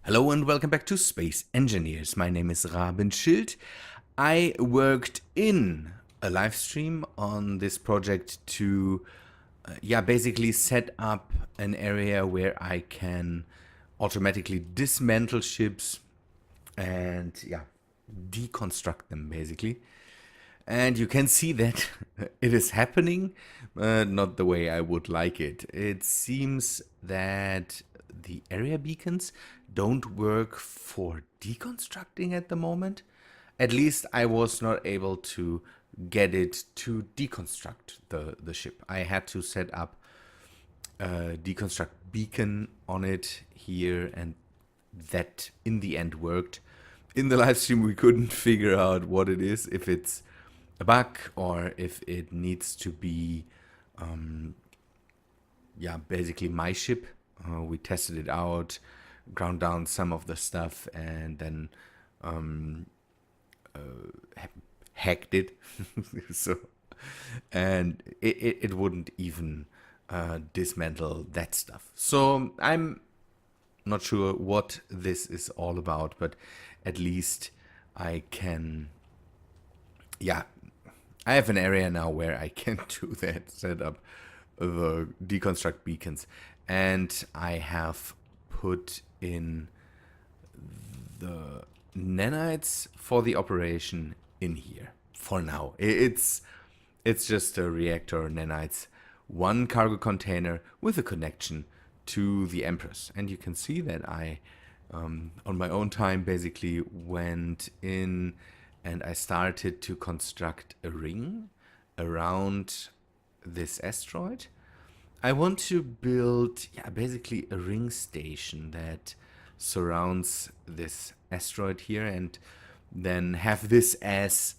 Hello and welcome back to Space Engineers. My name is Rabenschild. I worked in a live stream on this project to basically set up an area where I can automatically dismantle ships and deconstruct them basically. And you can see that it is happening, not the way I would like it. It seems that the area beacons don't work for deconstructing at the moment. At least I was not able to get it to deconstruct the ship. I had to set up a deconstruct beacon on it here, and that in the end worked. In the live stream we couldn't figure out what it is, if it's a bug or if it needs to be basically my ship. We tested it out, ground down some of the stuff, and then hacked it. So, and it wouldn't even dismantle that stuff. So I'm not sure what this is all about, but at least I can, I have an area now where I can do that, set up the deconstruct beacons, and I have put in the nanites for the operation in here for now. It's just a reactor nanites, one cargo container with a connection to the Empress, and you can see that I on my own time basically went in and I started to construct a ring around this asteroid. I want to build basically a ring station that surrounds this asteroid here, and then have this as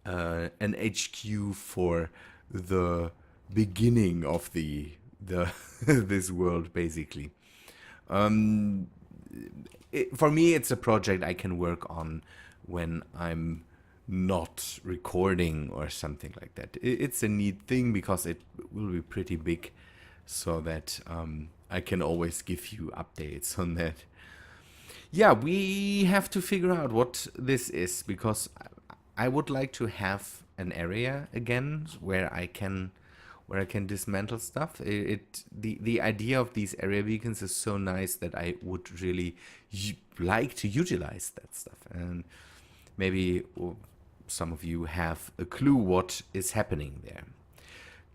an HQ for the beginning of the this world basically. For me, it's a project I can work on when I'm not recording or something like that. It's a neat thing because it will be pretty big, so that I can always give you updates on that. Yeah, we have to figure out what this is, because I would like to have an area again where I can dismantle stuff. The idea of these area beacons is so nice that I would really like to utilize that stuff. And maybe some of you have a clue what is happening there.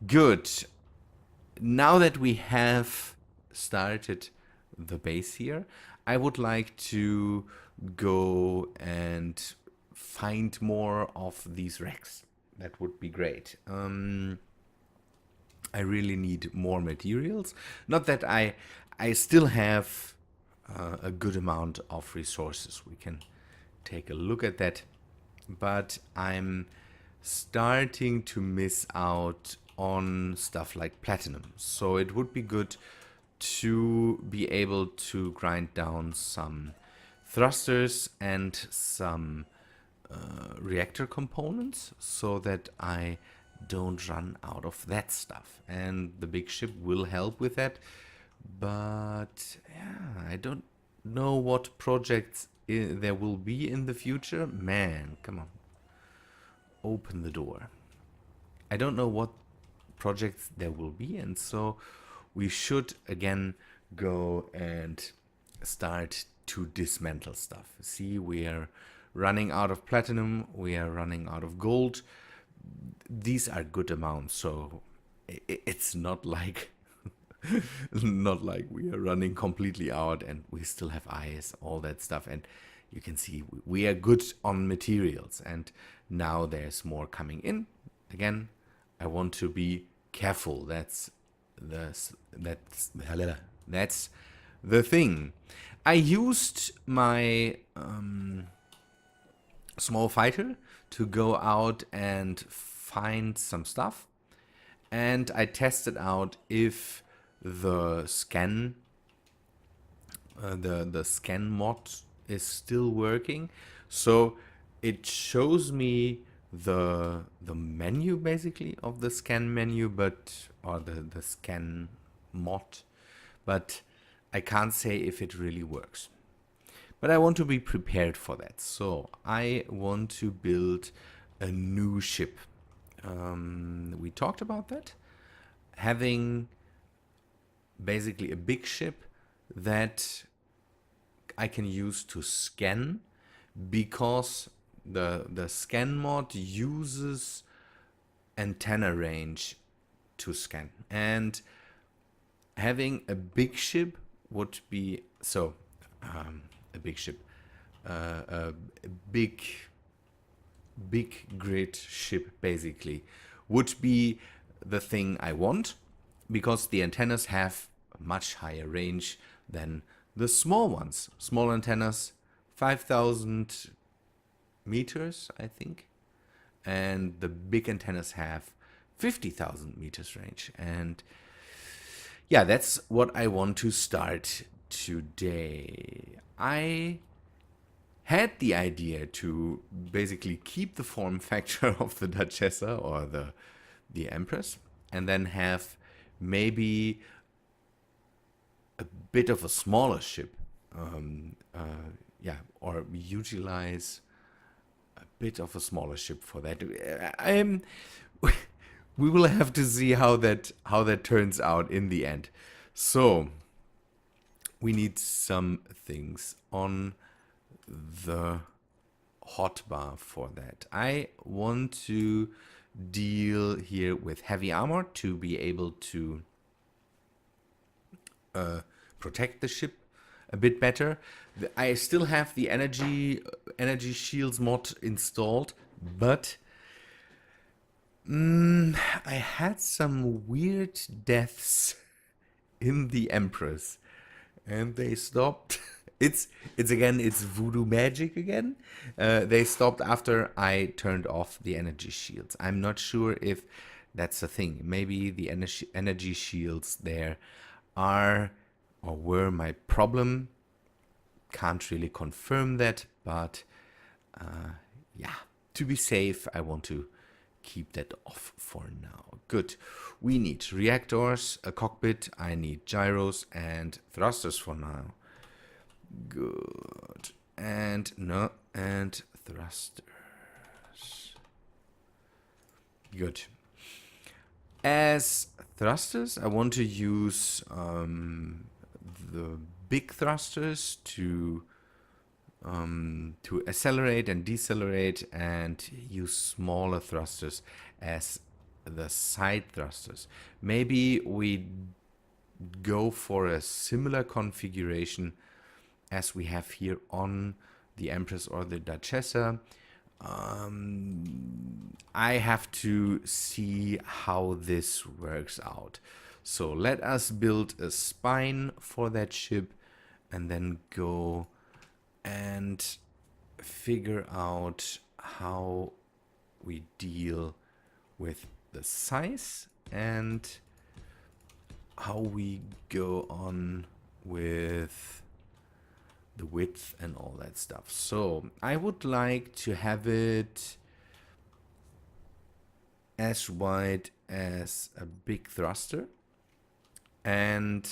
Good. Now that we have started the base here, I would like to go and find more of these wrecks. That would be great. I really need more materials. Not that I still have a good amount of resources. We can take a look at that. But I'm starting to miss out on stuff like platinum. So it would be good to be able to grind down some thrusters and some reactor components, so that I don't run out of that stuff. And the big ship will help with that. But yeah, I don't know what projects there will be in the future. Man, come on. Open the door. I don't know what projects there will be, and so we should again go and start to dismantle stuff. See, we are running out of platinum, we are running out of gold. These are good amounts, so it's not like not like we are running completely out, and we still have eyes, all that stuff. And you can see we are good on materials, and now there's more coming in. Again, I want to be careful. That's the thing. I used my small fighter to go out and find some stuff, and I tested out if the scan the scan mod is still working. So it shows me the menu basically of the scan menu, or the scan mod, but I can't say if it really works. But I want to be prepared for that. So I want to build a new ship. We talked about that. Having basically a big ship that I can use to scan, because the scan mod uses antenna range to scan, and having a big ship would be a big ship, a big grid ship basically would be the thing I want, because the antennas have a much higher range than the small ones. Small antennas, 5,000 meters, I think, and the big antennas have 50,000 meters range. And yeah, that's what I want to start today. I had the idea to basically keep the form factor of the Duchessa or the Empress, and then have maybe a bit of a smaller ship, or utilize a bit of a smaller ship for that. We will have to see how that turns out in the end. So we need some things on the hotbar for that. I want to deal here with heavy armor to be able to protect the ship a bit better. I still have the energy shields mod installed, but I had some weird deaths in the Empress, and they stopped. It's voodoo magic again. They stopped after I turned off the energy shields. I'm not sure if that's a thing. Maybe the energy shields there are or were my problem. Can't really confirm that, but yeah, to be safe, I want to keep that off for now. Good. We need reactors, a cockpit. I need gyros and thrusters for now. Good. And thrusters. Good. As thrusters, I want to use the big thrusters to accelerate and decelerate, and use smaller thrusters as the side thrusters. Maybe we go for a similar configuration as we have here on the Empress or the Duchessa. I have to see how this works out. So let us build a spine for that ship and then go and figure out how we deal with the size and how we go on with the width and all that stuff. So I would like to have it as wide as a big thruster, and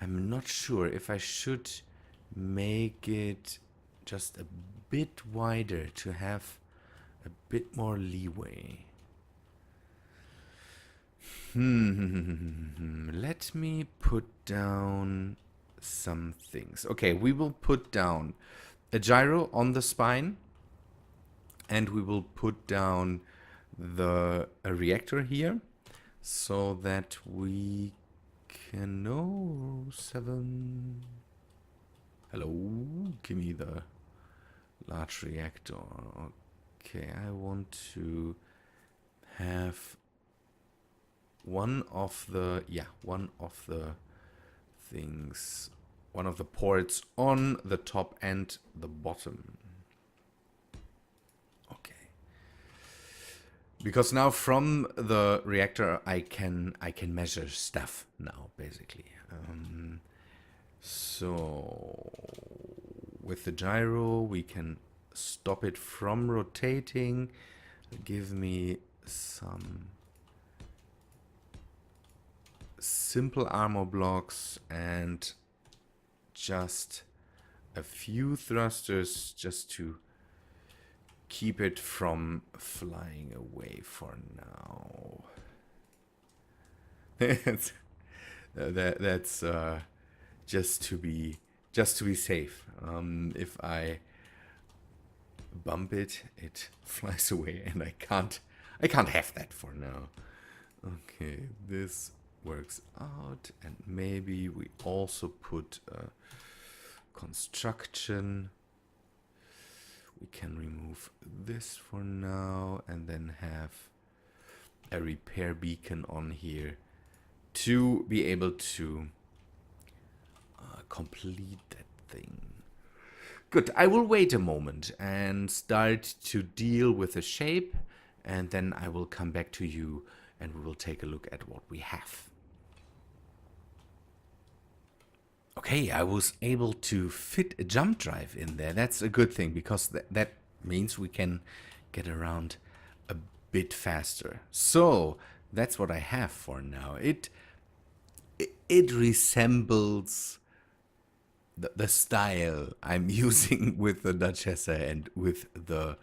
I'm not sure if I should make it just a bit wider to have a bit more leeway. Let me put down some things. Okay, we will put down a gyro on the spine, and we will put down a reactor here, so that we can know 7. Hello, give me the large reactor. Okay, I want to have one of the things, one of the ports on the top and the bottom. Okay. Because now from the reactor I can measure stuff now, basically. So with the gyro we can stop it from rotating. Give me some simple armor blocks and just a few thrusters just to keep it from flying away for now. that's just to be safe. If I bump it, it flies away, and I can't have that for now. Okay, this works out, and maybe we also put a construction. We can remove this for now and then have a repair beacon on here to be able to complete that thing. Good, I will wait a moment and start to deal with the shape, and then I will come back to you and we will take a look at what we have. Okay, I was able to fit a jump drive in there. That's a good thing, because that means we can get around a bit faster. So that's what I have for now. It resembles the style I'm using with the Duchessa and with the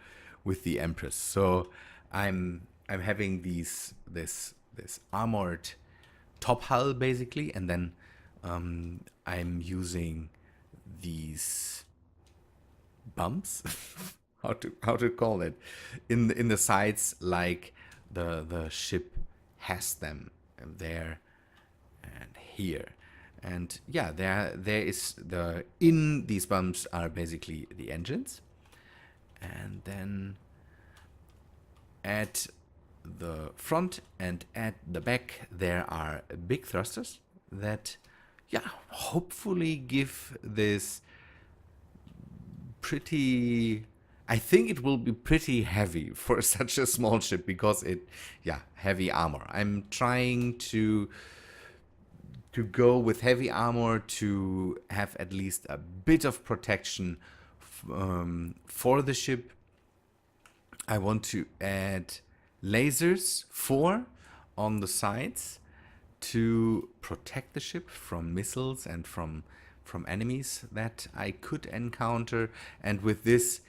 Empress. So I'm having this armored top hull basically, and then I'm using these bumps, how to call it, in the sides, like the ship has them there and here. And yeah, there is in these bumps are basically the engines, and then at the front and at the back there are big thrusters that, yeah, hopefully give this pretty... I think it will be pretty heavy for such a small ship, because heavy armor. I'm trying to go with heavy armor to have at least a bit of protection for the ship. I want to add lasers 4 on the sides to protect the ship from missiles and from enemies that I could encounter. And with this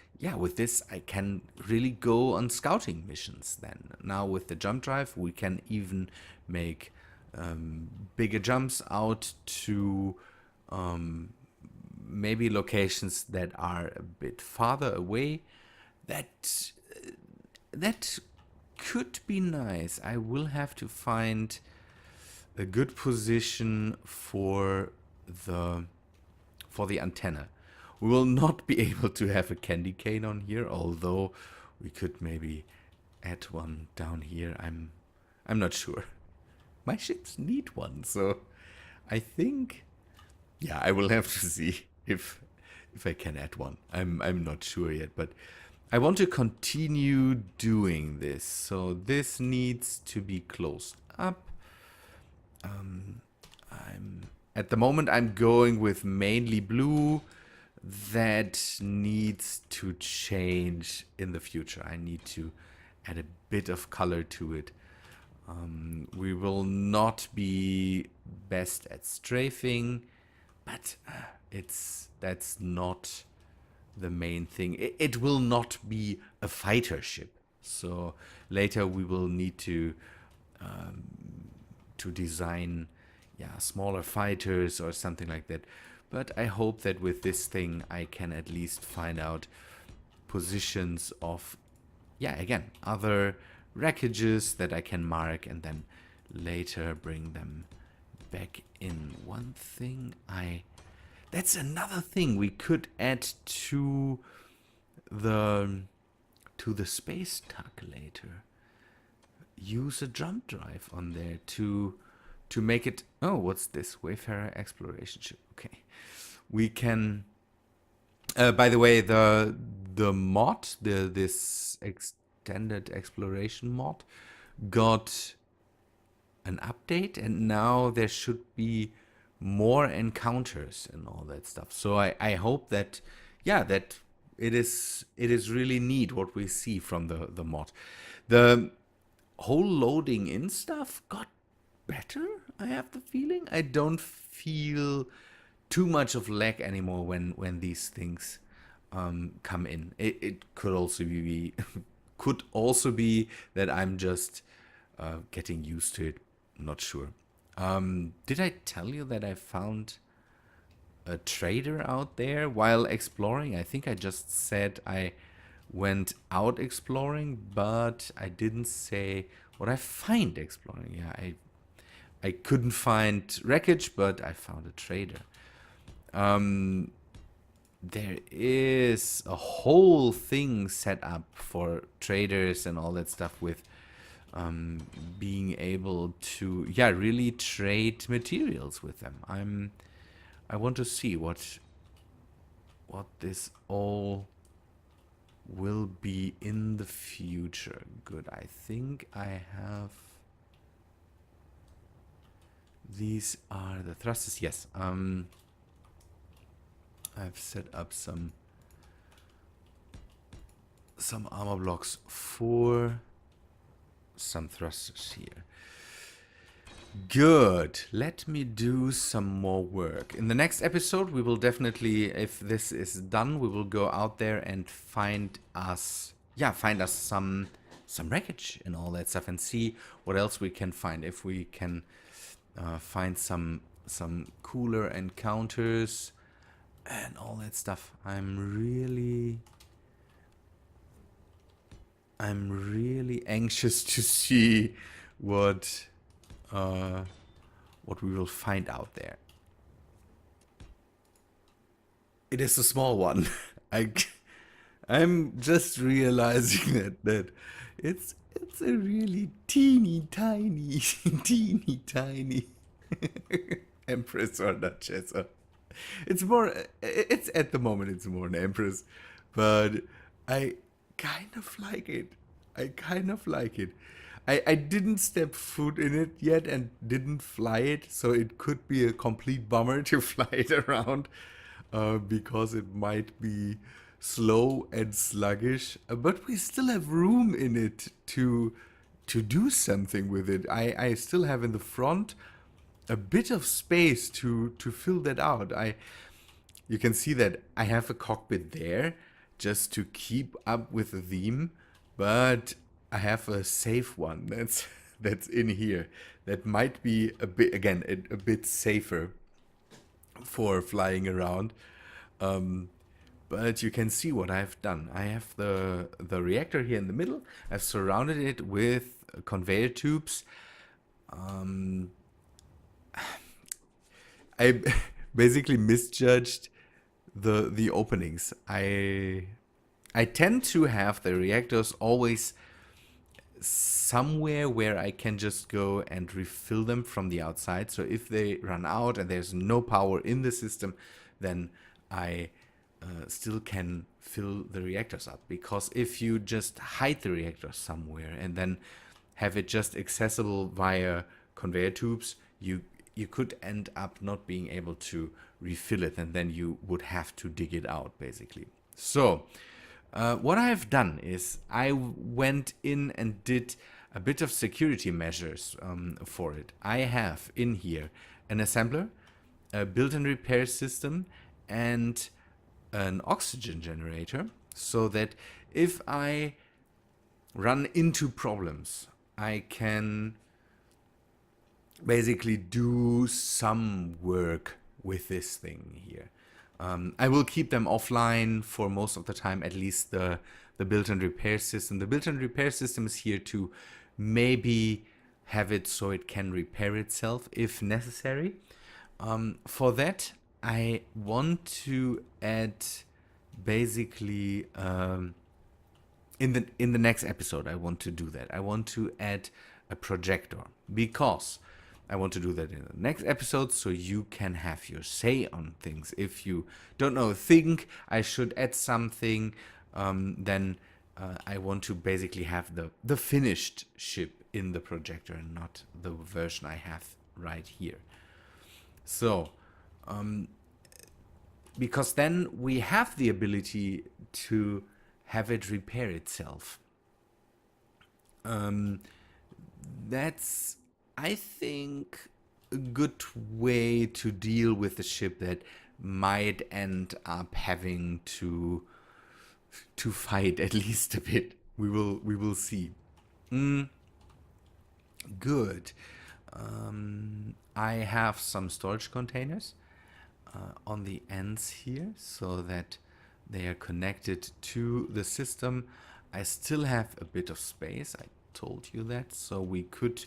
I can really go on scouting missions then. Now with the jump drive we can even make bigger jumps out to maybe locations that are a bit farther away. That could be nice. I will have to find a good position for the antenna. We will not be able to have a candy cane on here, although we could maybe add one down here. I'm not sure. My ships need one, so I think, yeah, I will have to see if I can add one. I'm not sure yet, but I want to continue doing this. So this needs to be closed up. At the moment I'm going with mainly blue. That needs to change in the future. I need to add a bit of color to it. We will not be best at strafing, but that's not the main thing. It will not be a fighter ship. So later we will need to design smaller fighters or something like that. But I hope that with this thing I can at least find out positions of, again, other wreckages that I can mark and then later bring them back in. One thing that's another thing we could add to the space tug later. Use a jump drive on there to make it... Oh, what's this? Wayfarer exploration ship. Okay. We can... by the way, the mod, this extended exploration mod, got an update, and now there should be more encounters and all that stuff. So I hope that, that it is really neat what we see from the mod. The whole loading in stuff got better, I have the feeling. I don't feel too much of lag anymore when these things come in. It could also be could also be that I'm just getting used to it. Not sure. Did I tell you that I found a trader out there while exploring? I think I just said I went out exploring, but I didn't say what I find exploring. Yeah, I couldn't find wreckage, but I found a trader. There is a whole thing set up for traders and all that stuff with being able to, yeah, really trade materials with them. I want to see what this all will be in the future. Good. I think I have. These are the thrusters. Yes. I've set up some armor blocks for some thrusters here. Good. Let me do some more work. In the next episode, we will definitely, if this is done, we will go out there and find us some wreckage and all that stuff, and see what else we can find. If we can find some cooler encounters and all that stuff. I'm really anxious to see what we will find out there. It is a small one. I'm just realizing that it's a really teeny tiny Empress or Duchess. It's at the moment it's more an Empress, but I kind of like it. I didn't step foot in it yet and didn't fly it, so it could be a complete bummer to fly it around because it might be slow and sluggish. But we still have room in it to do something with it. I still have in the front a bit of space to fill that out. You can see that I have a cockpit there just to keep up with the theme, but I have a safe one that's in here that might be a bit safer for flying around. But you can see what I've done. I have the reactor here in the middle. I've surrounded it with conveyor tubes. I basically misjudged the openings. I tend to have the reactors always somewhere where I can just go and refill them from the outside. So if they run out and there's no power in the system, then I still can fill the reactors up. Because if you just hide the reactor somewhere and then have it just accessible via conveyor tubes, you could end up not being able to refill it, and then you would have to dig it out, basically. So what I've done is I went in and did a bit of security measures for it. I have in here an assembler, a built-in repair system, and an oxygen generator, so that if I run into problems, I can basically do some work with this thing here. I will keep them offline for most of the time, at least the built-in repair system. The built-in repair system is here to maybe have it so it can repair itself if necessary. For that, I want to add basically in the next episode, I want to do that. I want to add a projector, because I want to do that in the next episode, so you can have your say on things. If you don't know, think I should add something, then I want to basically have the finished ship in the projector and not the version I have right here. So, because then we have the ability to have it repair itself. That's I think a good way to deal with the ship that might end up having to fight at least a bit. We will see. Mm, good. I have some storage containers on the ends here so that they are connected to the system. I still have a bit of space. I told you that, so we could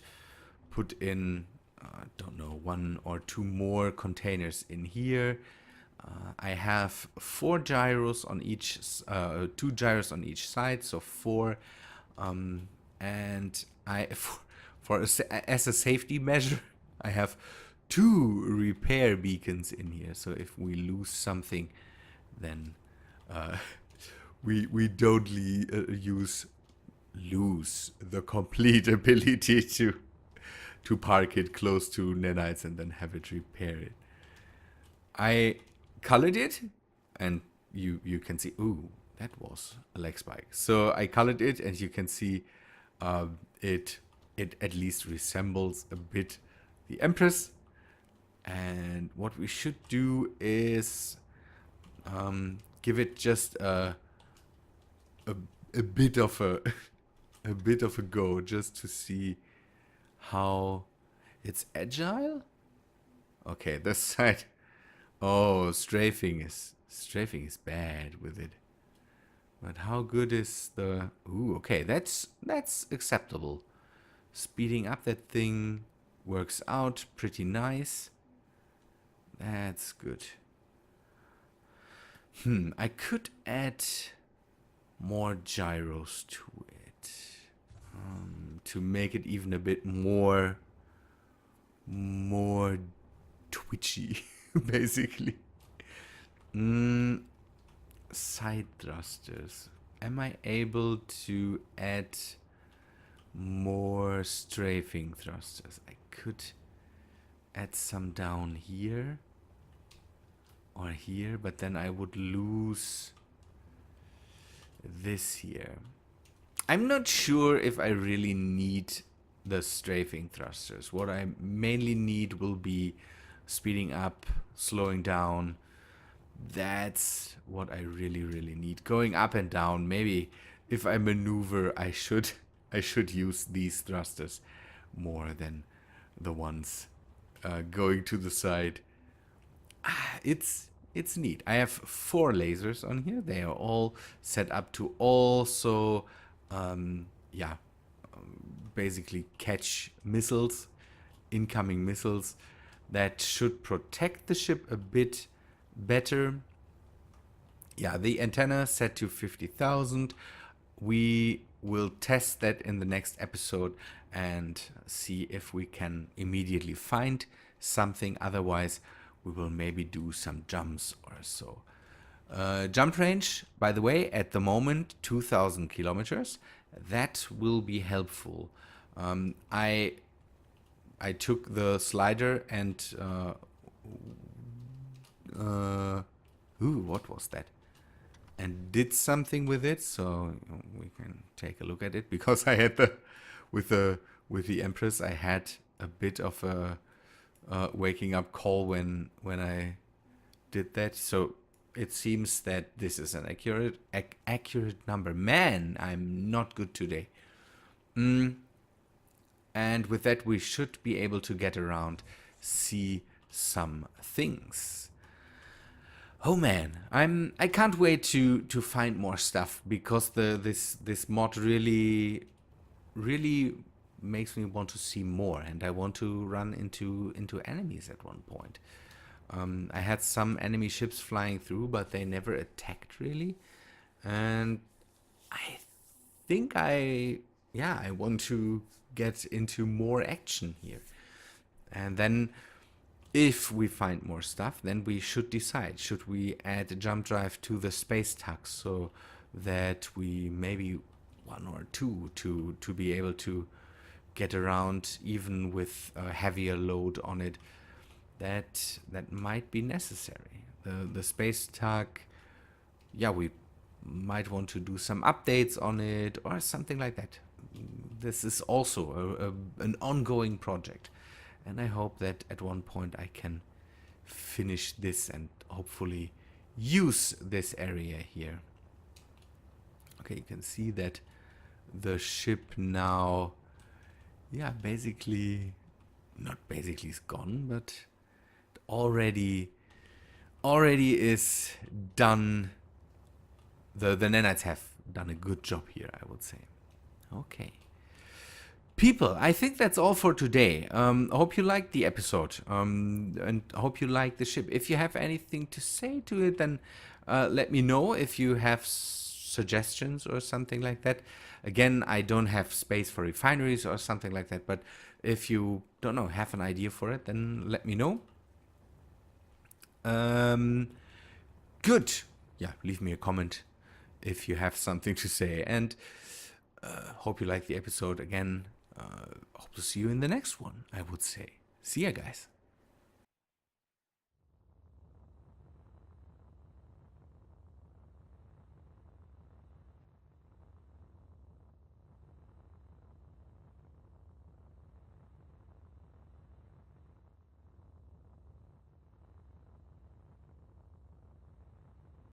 put in, don't know, one or two more containers in here. I have four gyros on each, two gyros on each side, so four. And I, as a safety measure, I have two repair beacons in here. So if we lose something, then uh, we don't lose the complete ability to park it close to nanites and then have it repair it. I colored it, and you can see. Ooh, that was a leg spike. So I colored it, and you can see it at least resembles a bit the Empress. And what we should do is give it just a bit of a a bit of a go, just to see how it's agile. Okay, this side. Oh, strafing is bad with it. But how good is the... Ooh, okay, that's acceptable. Speeding up that thing works out pretty nice. That's good. I could add more gyros to it. To make it even a bit more twitchy, basically. Side thrusters. Am I able to add more strafing thrusters? I could add some down here or here, but then I would lose this here. I'm not sure if I really need the strafing thrusters. What I mainly need will be speeding up, slowing down. That's what I really need. Going up and down, maybe if I maneuver, I should use these thrusters more than the ones going to the side. It's neat. I have 4 lasers on here. They are all set up to also basically catch missiles, incoming missiles. That should protect the ship a bit better. Yeah, the antenna set to 50,000. We will test that in the next episode and see if we can immediately find something. Otherwise, we will maybe do some jumps or so. Jump range, by the way, at the moment, 2,000 kilometers. That will be helpful. I took the slider and what was that? And did something with it, so we can take a look at it. Because I had with the Empress, I had a bit of a waking up call when I did that. So it seems that this is an accurate number. Man, I'm not good today. And with that, we should be able to get around, see some things. Oh man, I can't wait to find more stuff, because this mod really makes me want to see more, and I want to run into enemies at one point. I had some enemy ships flying through, but they never attacked really, and I think I want to get into more action here. And then if we find more stuff, then we should decide, should we add a jump drive to the space tug, so that we maybe 1 or 2 to be able to get around even with a heavier load on it. That might be necessary. The space tug, yeah, we might want to do some updates on it or something like that. this is also an ongoing project. And I hope that at one point I can finish this and hopefully use this area here. Okay, you can see that the ship now, yeah, basically, not basically is gone, but already is done. The nanites have done a good job here, I would say. Okay. People, I think that's all for today. I hope you liked the episode, and I hope you like the ship. If you have anything to say to it, then let me know. If you have suggestions or something like that. Again, I don't have space for refineries or something like that, but if you, don't know, have an idea for it, then let me know. Good. Yeah, leave me a comment if you have something to say, and hope you like the episode. Again, hope to see you in the next one, I would say. See ya, guys.